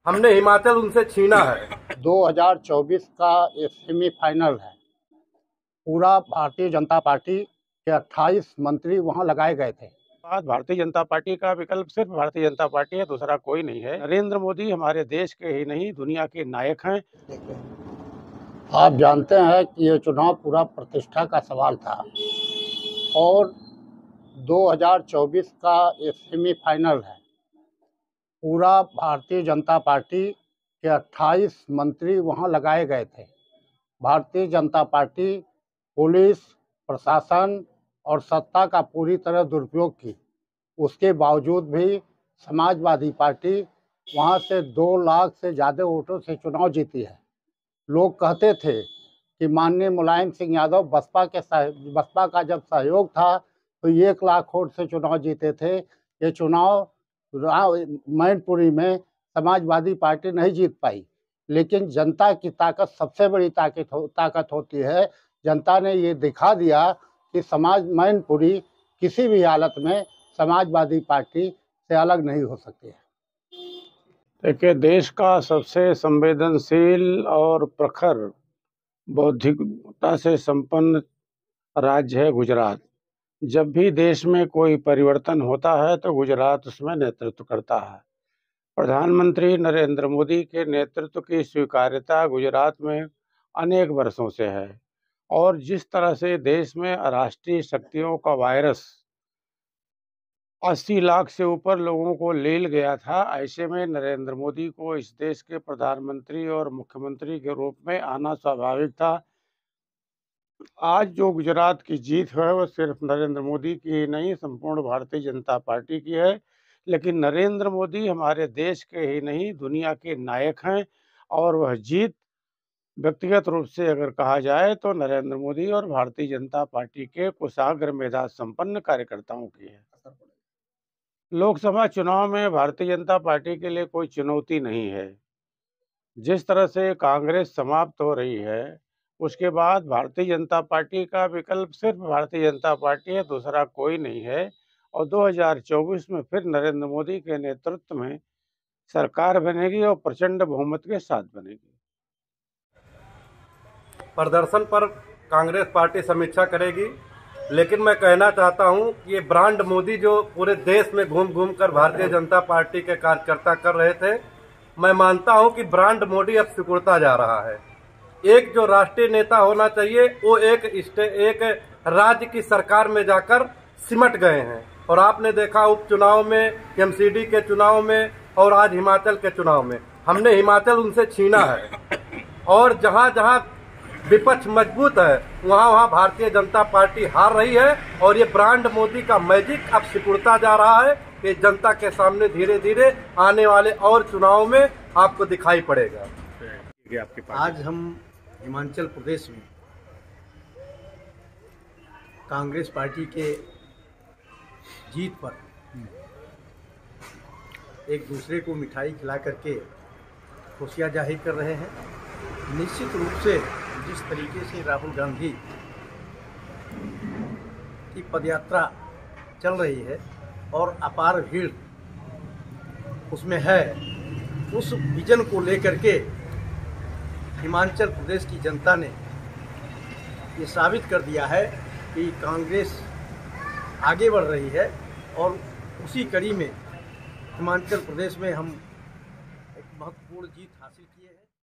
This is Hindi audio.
हमने हिमाचल उनसे छीना है। 2024 का ये सेमीफाइनल है। पूरा भारतीय जनता पार्टी के 28 मंत्री वहां लगाए गए थे। आज भारतीय जनता पार्टी का विकल्प सिर्फ भारतीय जनता पार्टी है, दूसरा कोई नहीं है। नरेंद्र मोदी हमारे देश के ही नहीं दुनिया के नायक हैं। आप जानते हैं कि ये चुनाव पूरा प्रतिष्ठा का सवाल था और 2024 का ये सेमीफाइनल है। पूरा भारतीय जनता पार्टी के 28 मंत्री वहां लगाए गए थे। भारतीय जनता पार्टी पुलिस प्रशासन और सत्ता का पूरी तरह दुरुपयोग की। उसके बावजूद भी समाजवादी पार्टी वहां से 2 लाख से ज़्यादा वोटों से चुनाव जीती है। लोग कहते थे कि माननीय मुलायम सिंह यादव बसपा का जब सहयोग था तो 1 लाख वोट से चुनाव जीते थे। ये चुनाव मैनपुरी में समाजवादी पार्टी नहीं जीत पाई, लेकिन जनता की ताकत सबसे बड़ी ताकत होती है। जनता ने ये दिखा दिया कि मैनपुरी किसी भी हालत में समाजवादी पार्टी से अलग नहीं हो सकती है। देखिए, देश का सबसे संवेदनशील और प्रखर बौद्धिकता से संपन्न राज्य है गुजरात। जब भी देश में कोई परिवर्तन होता है तो गुजरात उसमें नेतृत्व करता है। प्रधानमंत्री नरेंद्र मोदी के नेतृत्व की स्वीकार्यता गुजरात में अनेक वर्षों से है और जिस तरह से देश में राष्ट्रीय शक्तियों का वायरस 80 लाख से ऊपर लोगों को ले गया था, ऐसे में नरेंद्र मोदी को इस देश के प्रधानमंत्री और मुख्यमंत्री के रूप में आना स्वाभाविक था। आज जो गुजरात की जीत है वो सिर्फ नरेंद्र मोदी की ही नहीं, संपूर्ण भारतीय जनता पार्टी की है। लेकिन नरेंद्र मोदी हमारे देश के ही नहीं दुनिया के नायक हैं और वह जीत व्यक्तिगत रूप से अगर कहा जाए तो नरेंद्र मोदी और भारतीय जनता पार्टी के कुशाग्र मेधा संपन्न कार्यकर्ताओं की है। लोकसभा चुनाव में भारतीय जनता पार्टी के लिए कोई चुनौती नहीं है। जिस तरह से कांग्रेस समाप्त हो रही है उसके बाद भारतीय जनता पार्टी का विकल्प सिर्फ भारतीय जनता पार्टी है, दूसरा कोई नहीं है। और 2024 में फिर नरेंद्र मोदी के नेतृत्व में सरकार बनेगी और प्रचंड बहुमत के साथ बनेगी। प्रदर्शन पर कांग्रेस पार्टी समीक्षा करेगी, लेकिन मैं कहना चाहता हूं कि ये ब्रांड मोदी जो पूरे देश में घूम घूम कर भारतीय जनता पार्टी के कार्यकर्ता कर रहे थे, मैं मानता हूं कि ब्रांड मोदी अब सिकुड़ता जा रहा है। एक जो राष्ट्रीय नेता होना चाहिए वो एक राज्य की सरकार में जाकर सिमट गए हैं। और आपने देखा उपचुनाव में, एमसीडी के चुनाव में और आज हिमाचल के चुनाव में हमने हिमाचल उनसे छीना है। और जहां जहां विपक्ष मजबूत है वहां वहां भारतीय जनता पार्टी हार रही है। और ये ब्रांड मोदी का मैजिक अब सिकुड़ता जा रहा है। ये जनता के सामने धीरे धीरे आने वाले और चुनाव में आपको दिखाई पड़ेगा। आज हम हिमाचल प्रदेश में कांग्रेस पार्टी के जीत पर एक दूसरे को मिठाई खिला करके खुशियां जाहिर कर रहे हैं। निश्चित रूप से जिस तरीके से राहुल गांधी की पदयात्रा चल रही है और अपार भीड़ उसमें है, उस विजन को लेकर के हिमाचल प्रदेश की जनता ने ये साबित कर दिया है कि कांग्रेस आगे बढ़ रही है। और उसी कड़ी में हिमाचल प्रदेश में हम एक महत्वपूर्ण जीत हासिल किए हैं।